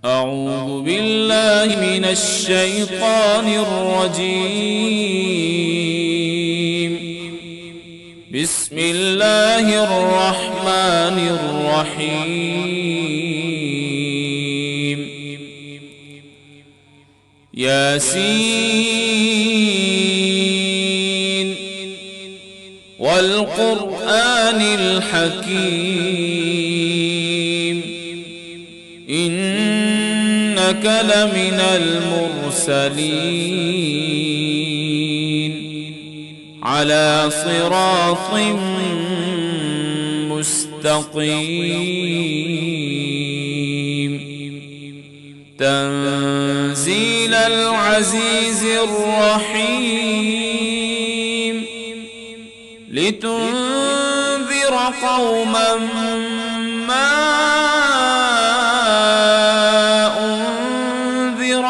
أعوذ بالله من الشيطان الرجيم. بسم الله الرحمن الرحيم. ياسين والقرآن الحكيم إنك لمن المرسلين على صراط مستقيم تنزيل العزيز الرحيم لتنذر قوما ما أنذر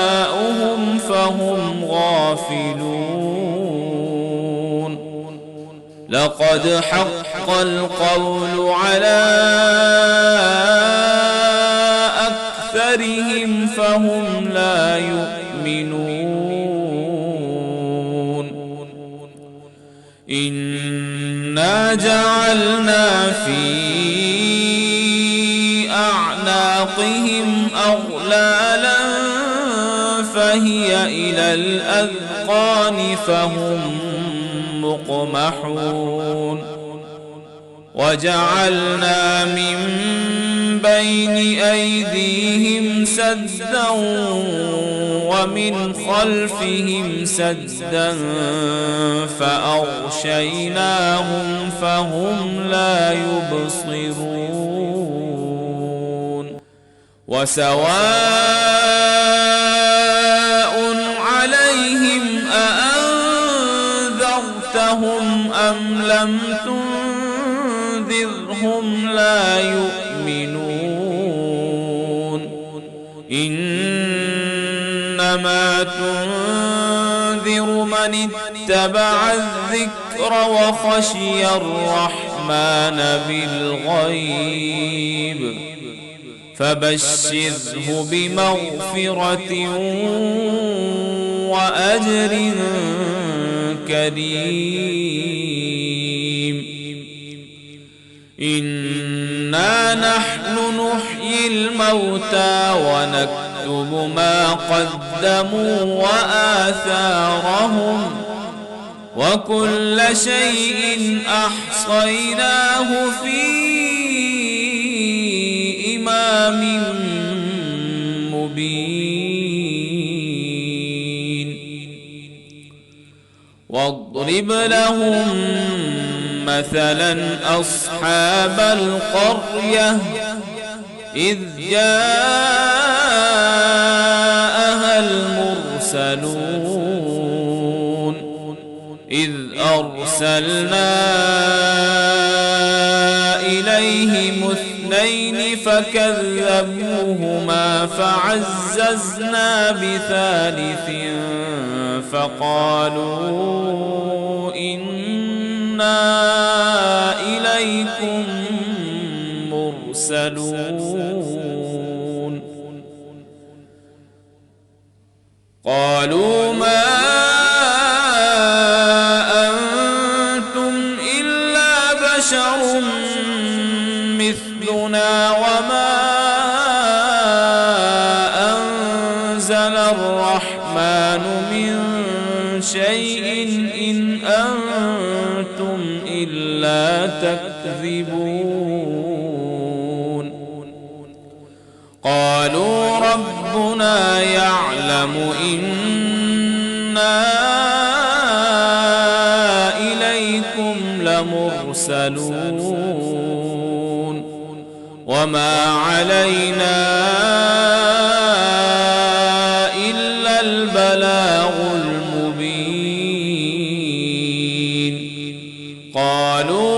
آباؤهم فهم غافلون لقد حق القول على أكثرهم فهم لا يؤمنون إنا جعلنا في أعناقهم أغلالا فهي إلى الأذقان فهم مقمحون وجعلنا من بين أيديهم سدا ومن خلفهم سدا فأغشيناهم فهم لا يبصرون وسواء عليهم أأنذرتهم أم لم تنذرهم لا يؤمنون إنما تنذر من اتبع الذكر وخشي الرحمن بالغيب فبشره بمغفرة وأجر كريم إنا نحن نحيي الموتى ونكتب ما قدموا وآثارهم وكل شيء أحصيناه في إمام مبين واضرب لهم مثلا أصحاب القرية إذ جاءها المرسلون إذ أرسلنا إليهم اثنين فكذبوهما فعززنا بثالث فقالوا إنا إليكم مرسلون قالوا ما أنتم إلا بشر مثلنا وما أنزل الرحمن من شيء إن أنتم إلا تكذبون قالوا ربنا يعلم إنا إليكم لمرسلون وما علينا إلا البلاغ المبين قالوا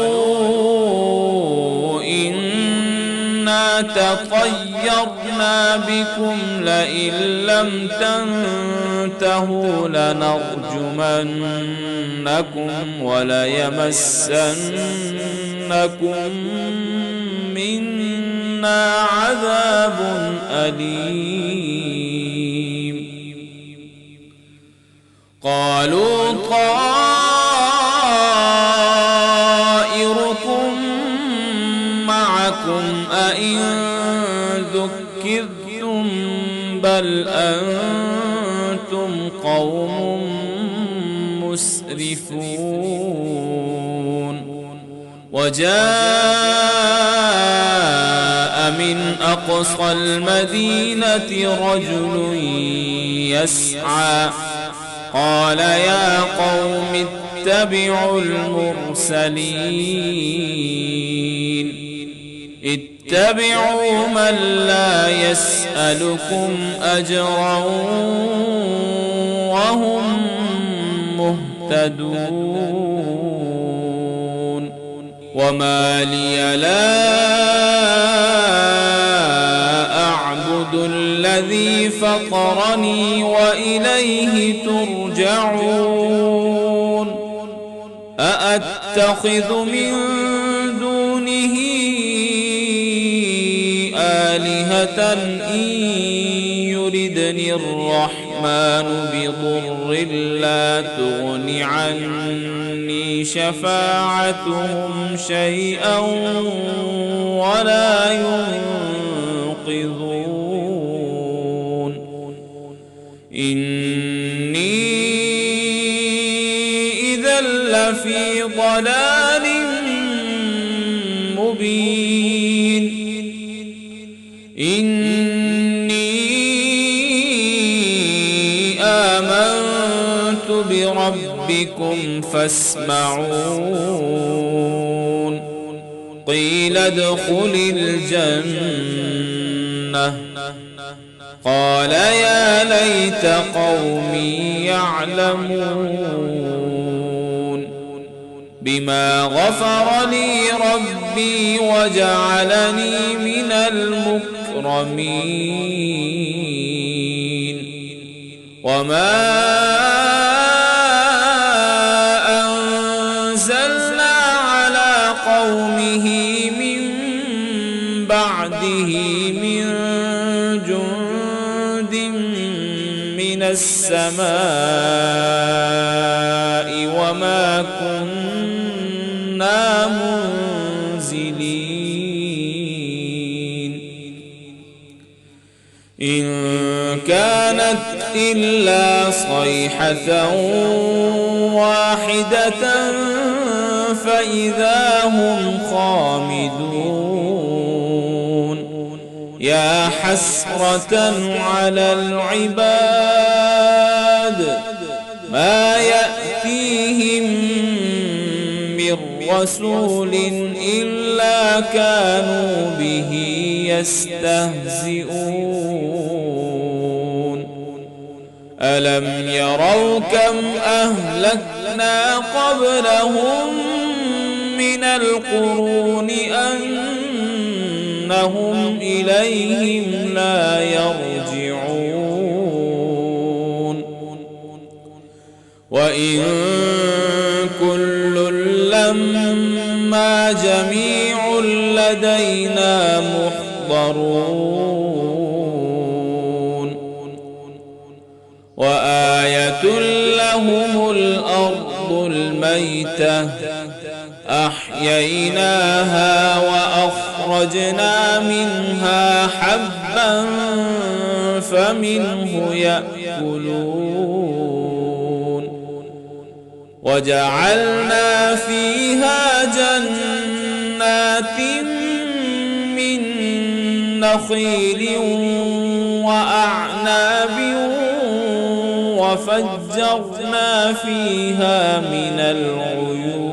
إنا تطيرنا بكم لئن لم تنتهوا لنرجمنكم وليمسنكم منا عذاب أليم. قالوا طائركم معكم أئن ذكرتم بل أنتم قوم مسرفون. وجاء من أقصى المدينة رجل يسعى قال يا قوم اتبعوا المرسلين اتبعوا من لا يسألكم أجرا وهم مهتدون. وما لي لا أعبد الذي فطرني وإليه ترجعون. أأتخذ من دونه آلهة إن يردني الرحمن بضر لا تغن عني شفاعتهم شيئا ولا ينقذون. إني إذا لفي ضلال مبين. إني آمنت بربكم فاسمعون. قيل ادخل الجنة قال يا ليت قومي يعلمون. بما غفر لي ربي وجعلني من المكرمين. وما أنزلنا على قومه من بعده من جند من السماء وما كنا منزلين. إن كانت إلا صيحة واحدة فإذا هم خامدون. يا حسرة على العباد ما يأتيهم من رسول إلا كانوا به يستهزئون. ألم يروا كم أهلكنا قبلهم من القرون أنهم إليهم لا يرجعون. وإن كل لما جميع لدينا محضرون. وآية لهم الأرض الميتة أحييناها وأخرجنا منها حبا فمنه يأكلون. وجعلنا فيها جنات من نخيل وأعناب وفجرنا فيها من العيون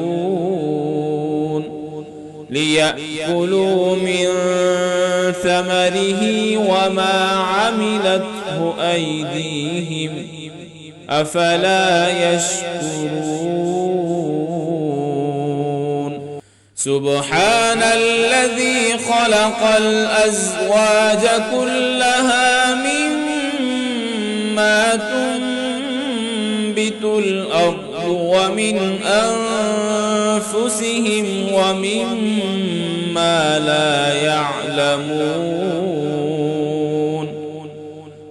ليأكلوا من ثمره وما عملته أيديهم أفلا يشكرون. سبحان الذي خلق الأزواج كلها مما تنبت الأرض ومن أنفسهم ومما لا يعلمون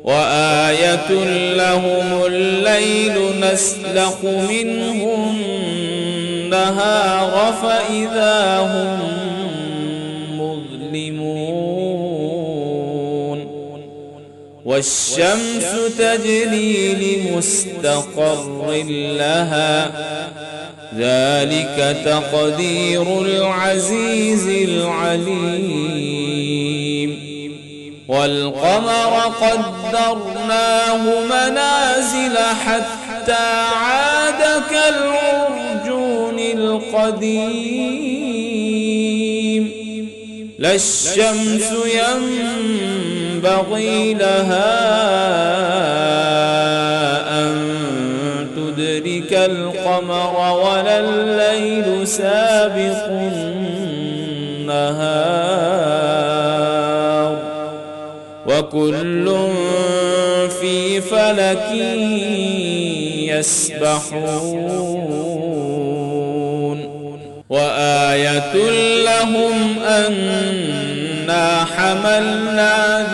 وآية لهم الليل نسلخ منه النهار فإذا هم مظلمون والشمس تجري لمستقر لها ذلك تقدير العزيز العليم والقمر قدرناه منازل حتى عاد كالعرجون القديم لا الشمس ينبغي لها أن تدرك القمر ولا الليل سابق النهار وكل في فلك يسبحون وآية لهم أنا حملنا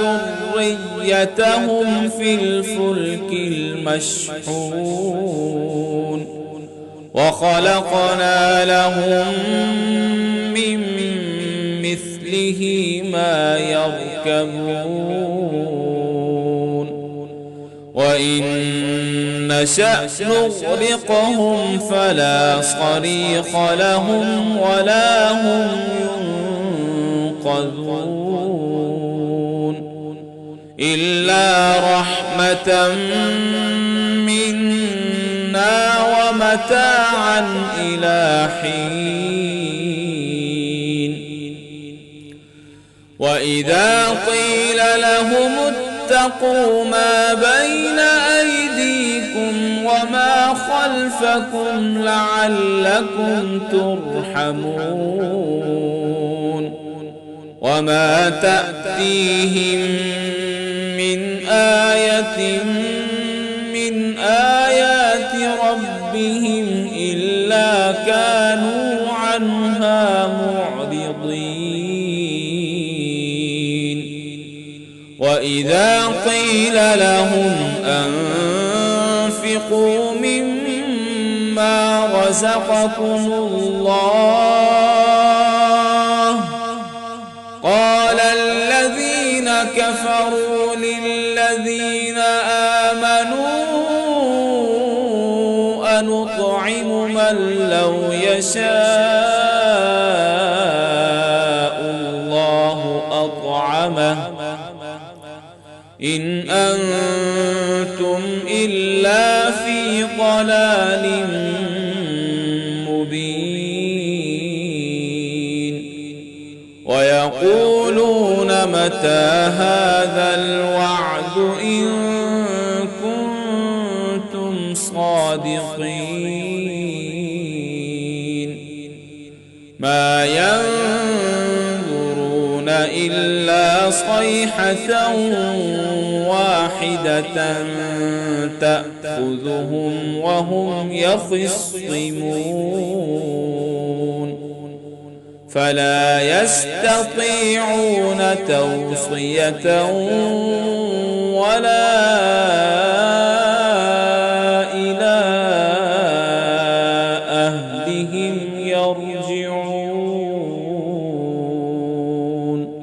ذريتهم في الفلك المشحون وخلقنا لهم من مثله ما يركبون وإن نشأ نغرقهم فلا صريخ لهم ولا هم ينقذون إلا رحمة منا ومتاعا إلى حين وإذا قيل لهم اتقوا ما بين أيديكم وما خلفكم لعلكم ترحمون وما تأتيهم من آية من آيات ربهم إلا كانوا عنها معرضين وإذا قيل لهم أنفقوا مما رزقكم الله قال الذين كفروا للذين آمنوا أنطعم من لو يشاء الله أطعمه إن أنتم إلا في ضلال مبين ويقولون متى هذا الوعد إن كنتم صادقين ما ينظرون إلا صيحة واحدة تأخذهم وهم يخصمون فلا يستطيعون توصية ولا إلى أهلهم يرجعون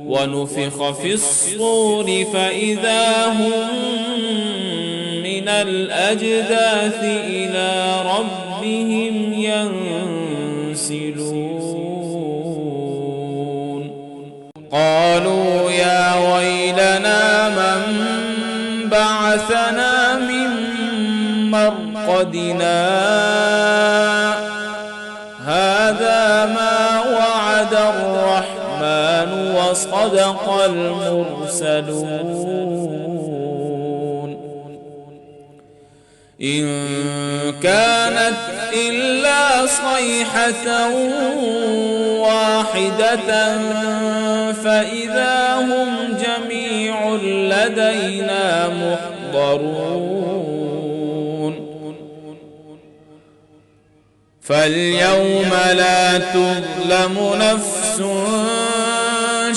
ونفخ في الصور فإذا هم من الأجداث إلى ربهم ينسلون قالوا يا ويلنا من بعثنا من مرقدنا هذا ما وعد الرحمن وصدق المرسلون إن كانت إلا صيحة واحدة فإذا هم جميع لدينا محضرون فاليوم لا تظلم نفس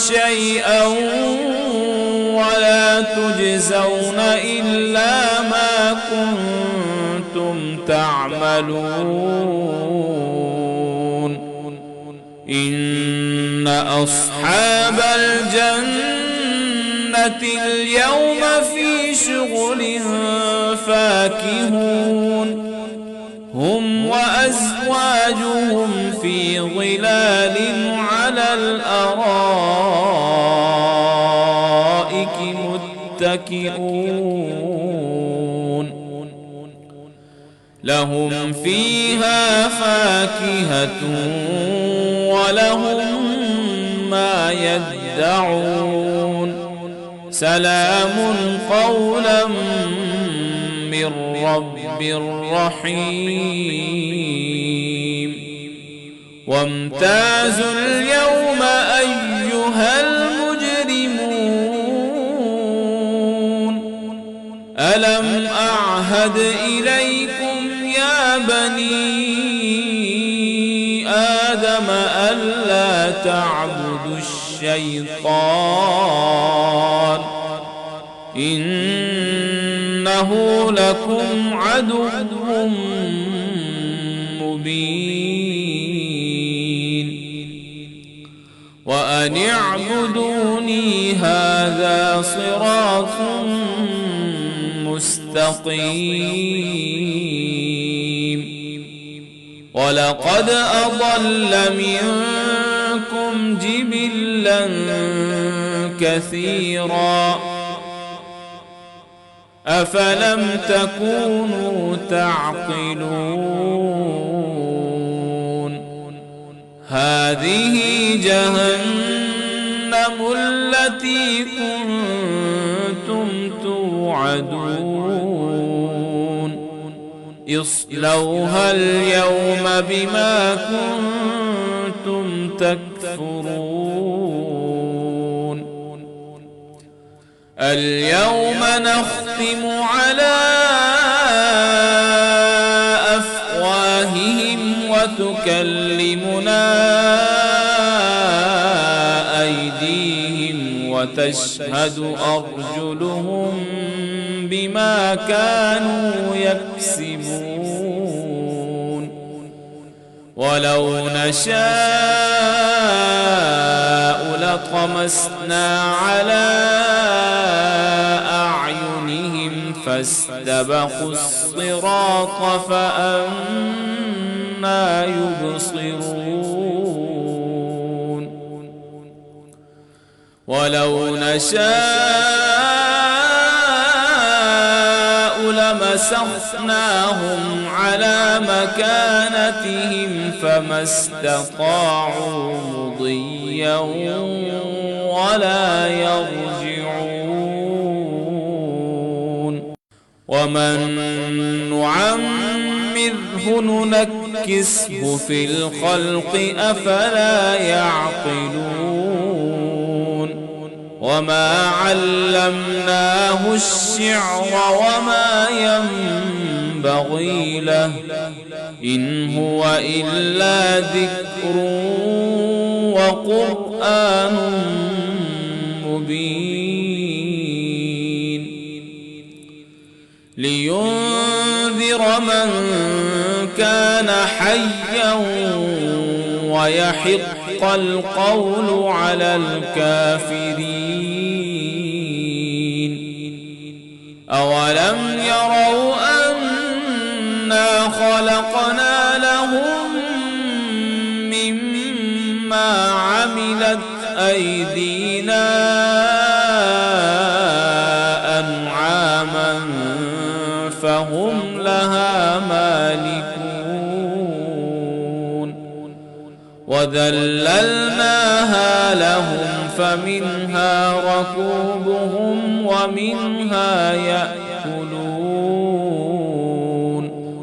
شيئا ولا تجزون إلا ما كنتم تعملون إن أصحاب الجنة اليوم في شغل فاكهون هم وأزواجهم في ظلال على الأرائك متكئون لهم فيها فاكهة ولهم ما يدعون سلام قولا من رب رحيم وامتازوا اليوم أيها المجرمون ألم أعهد إليكم يا بني آدم ألا تعبدوا الشيطان إنه لكم عدو مبين وأن اعبدوني هذا صراط مستقيم ولقد أضل منكم جبلا كثيرا أفلم تكونوا تعقلون هذه جهنم التي كنتم توعدون اصلوها اليوم بما كنتم تكفرون اليوم نختم على أفواههم وتكلمنا أيديهم وتشهد أرجلهم بما كانوا يكسبون ولو نشاء لطمسنا على أعينهم فاستبقوا الصراط فأنى يبصرون ولو نشاء لمسخناهم على مكانتهم فما استطاعوا مضيا ولا يرجعون ومن نعمره ننكسه في الخلق أفلا يعقلون وما علمناه الشعر وما ينبغي له إن هو إلا ذكر وقرآن مبين لينذر من كان حيا ويحق القول على الكافرين أولم يروا أنا خلقنا لهم مما عملت أيدينا أنعاما فهم لها مالكون وذللناها لهم فمنها ركوبهم ومنها يأكلون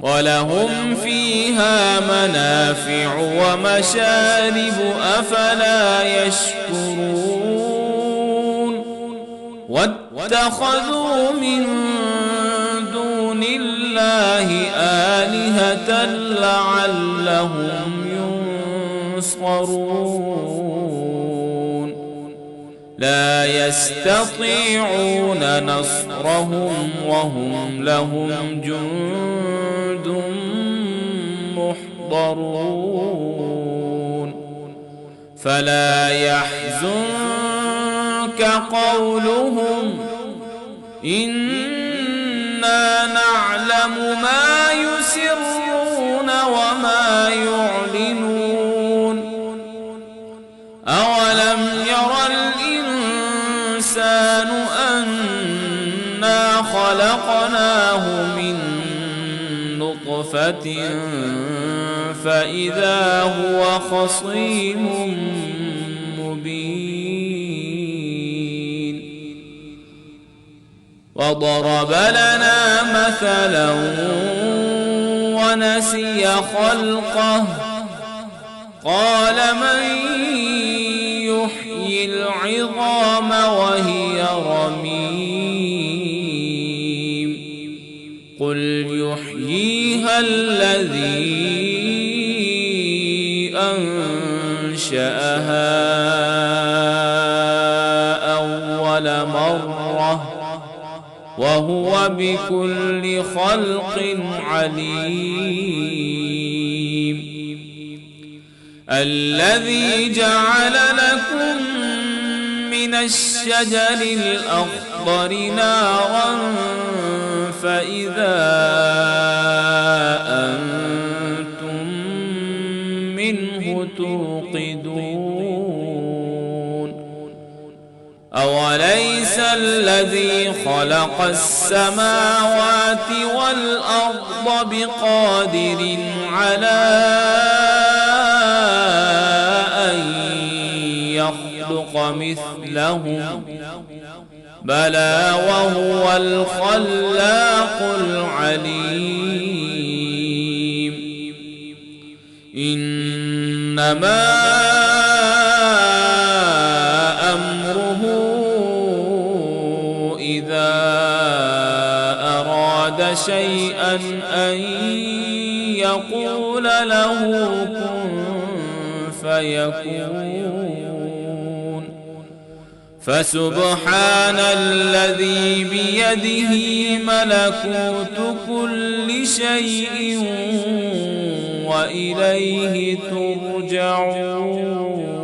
ولهم فيها منافع ومشارب أفلا يشكرون واتخذوا من دون الله الله آلهة لعلهم ينصرون لا يستطيعون نصرهم وهم لهم جند محضرون فلا يحزنك قولهم إنا نعلم ما يسرون وما يعلنون أولم ير الإنسان أنا خلقناه من نطفة فإذا هو خصيم مبين وضرب لنا مثلا ونسي خلقه قال من يحيي العظام وهي رميم قل يحييها الذي أنشأها أول مرة وهو بكل خلق عليم الذي جعل لكم من الشجر الأخضر نارا فإذا أنتم منه توقدون أوليس الذي خلق السماوات والأرض بقادر على أن يخلق مثلهم بلى وهو الخلاق العليم إنما أمره إذا أراد شيئا أن يقول له كن فيكون فسبحان الذي بيده ملكوت كل شيء وإليه ترجعون